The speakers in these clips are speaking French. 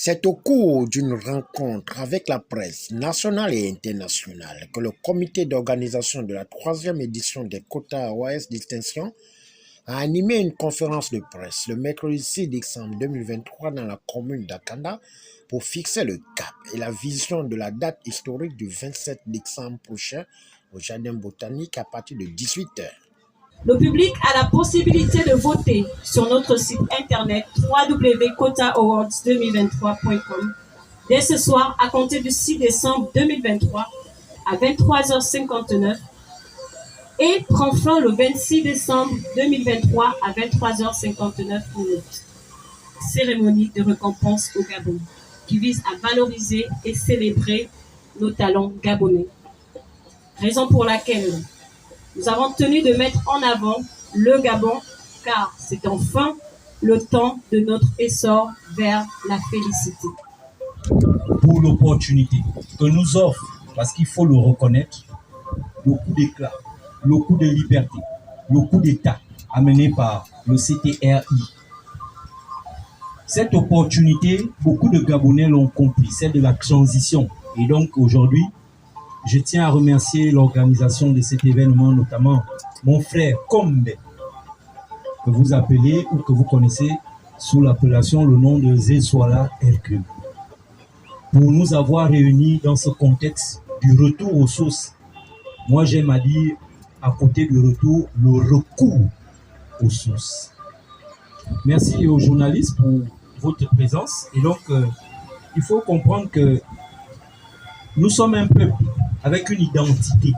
C'est au cours d'une rencontre avec la presse nationale et internationale que le comité d'organisation de la troisième édition des quotas OAS Distinction a animé une conférence de presse le mercredi 6 décembre 2023 dans la commune d'Akanda pour fixer le cap et la vision de la date historique du 27 décembre prochain au Jardin botanique à partir de 18h. Le public a la possibilité de voter sur notre site internet www.quotaawards2023.com dès ce soir à compter du 6 décembre 2023 à 23h59 et prend fin le 26 décembre 2023 à 23h59 minutes. Cérémonie de récompense au Gabon qui vise à valoriser et célébrer nos talents gabonais. Raison pour laquelle nous avons tenu de mettre en avant le Gabon car c'est enfin le temps de notre essor vers la félicité. Pour l'opportunité que nous offre, parce qu'il faut le reconnaître, le coup d'éclat, le coup de liberté, le coup d'État amené par le CTRI. Cette opportunité, beaucoup de Gabonais l'ont compris, c'est de la transition. Et donc aujourd'hui, je tiens à remercier l'organisation de cet événement, notamment mon frère Kombe, que vous appelez ou que vous connaissez sous l'appellation, le nom de Zeswala Hercule, pour nous avoir réunis dans ce contexte du retour aux sources. Moi, j'aime à dire, à côté du retour, le recours aux sources. Merci aux journalistes pour votre présence. Et donc, il faut comprendre que nous sommes un peuple avec une identité.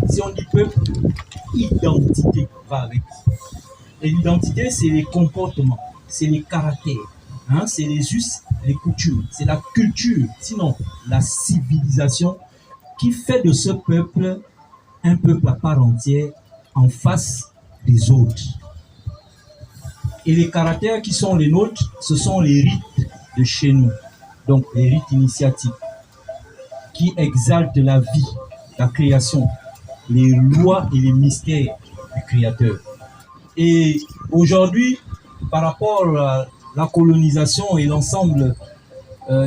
Si on dit peuple, identité va avec. Et l'identité, c'est les comportements, c'est les caractères, hein, c'est les us, les coutumes, c'est la culture, sinon la civilisation qui fait de ce peuple un peuple à part entière en face des autres. Et les caractères qui sont les nôtres, ce sont les rites de chez nous, donc les rites initiatiques qui exaltent la vie, la création, les lois et les mystères du Créateur. Et aujourd'hui, par rapport à la colonisation et l'ensemble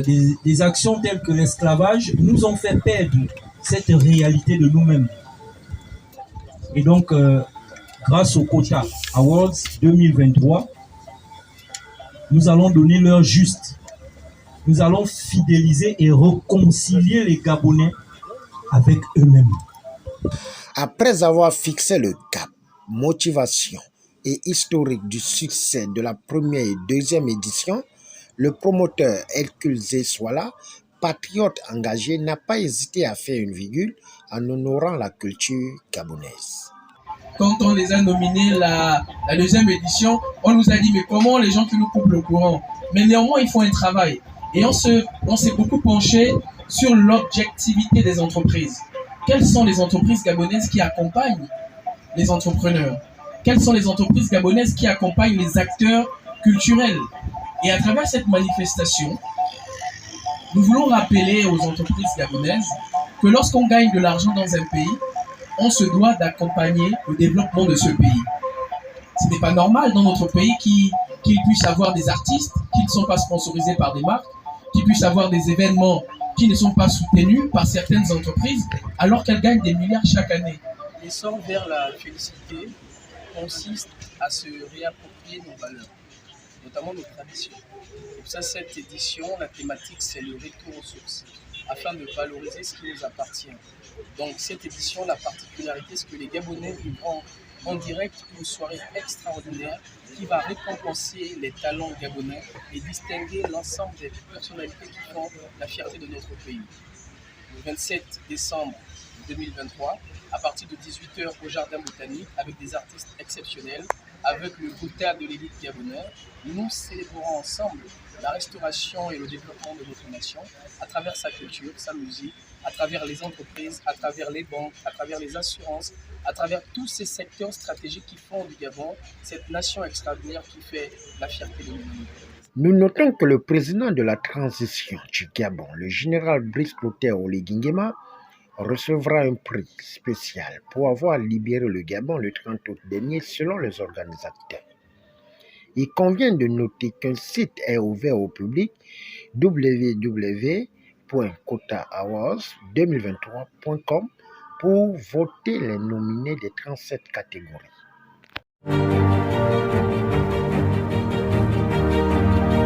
des actions telles que l'esclavage, nous ont fait perdre cette réalité de nous-mêmes. Et donc, grâce au Quota Awards 2023, nous allons donner l'heure juste. Nous allons fidéliser et réconcilier les Gabonais avec eux-mêmes. Après avoir fixé le cap, motivation et historique du succès de la première et deuxième édition, le promoteur Hercule Zeswala, patriote engagé, n'a pas hésité à faire une virgule en honorant la culture gabonaise. Quand on les a nominés la deuxième édition, on nous a dit mais comment les gens qui nous coupent le courant? Mais néanmoins, ils font un travail. Et on s'est beaucoup penché sur l'objectivité des entreprises. Quelles sont les entreprises gabonaises qui accompagnent les entrepreneurs? Quelles sont les entreprises gabonaises qui accompagnent les acteurs culturels? Et à travers cette manifestation, nous voulons rappeler aux entreprises gabonaises que lorsqu'on gagne de l'argent dans un pays, on se doit d'accompagner le développement de ce pays. Ce n'est pas normal dans notre pays qu'il puisse avoir des artistes qui ne sont pas sponsorisés par des marques, qu'il puisse avoir des événements qui ne sont pas soutenus par certaines entreprises alors qu'elles gagnent des milliards chaque année. L'essor vers la félicité consiste à se réapproprier nos valeurs, notamment nos traditions. Et pour ça, cette édition, la thématique, c'est le retour aux sources, afin de valoriser ce qui nous appartient. Donc cette édition, la particularité, c'est que les Gabonais vivront en direct une soirée extraordinaire qui va récompenser les talents gabonais et distinguer l'ensemble des personnalités qui font la fierté de notre pays. Le 27 décembre 2023, à partir de 18h au Jardin botanique, avec des artistes exceptionnels, avec le quota de l'élite gabonaise, nous célébrerons ensemble la restauration et le développement de notre nation à travers sa culture, sa musique, à travers les entreprises, à travers les banques, à travers les assurances, à travers tous ces secteurs stratégiques qui font du Gabon cette nation extraordinaire qui fait la fierté de l'humanité. Nous notons que le président de la transition du Gabon, le général Brice Clotaire Oligui Nguema, recevra un prix spécial pour avoir libéré le Gabon le 30 août dernier selon les organisateurs. Il convient de noter qu'un site est ouvert au public, www.quotaawards2023.com, pour voter les nominés des 37 catégories.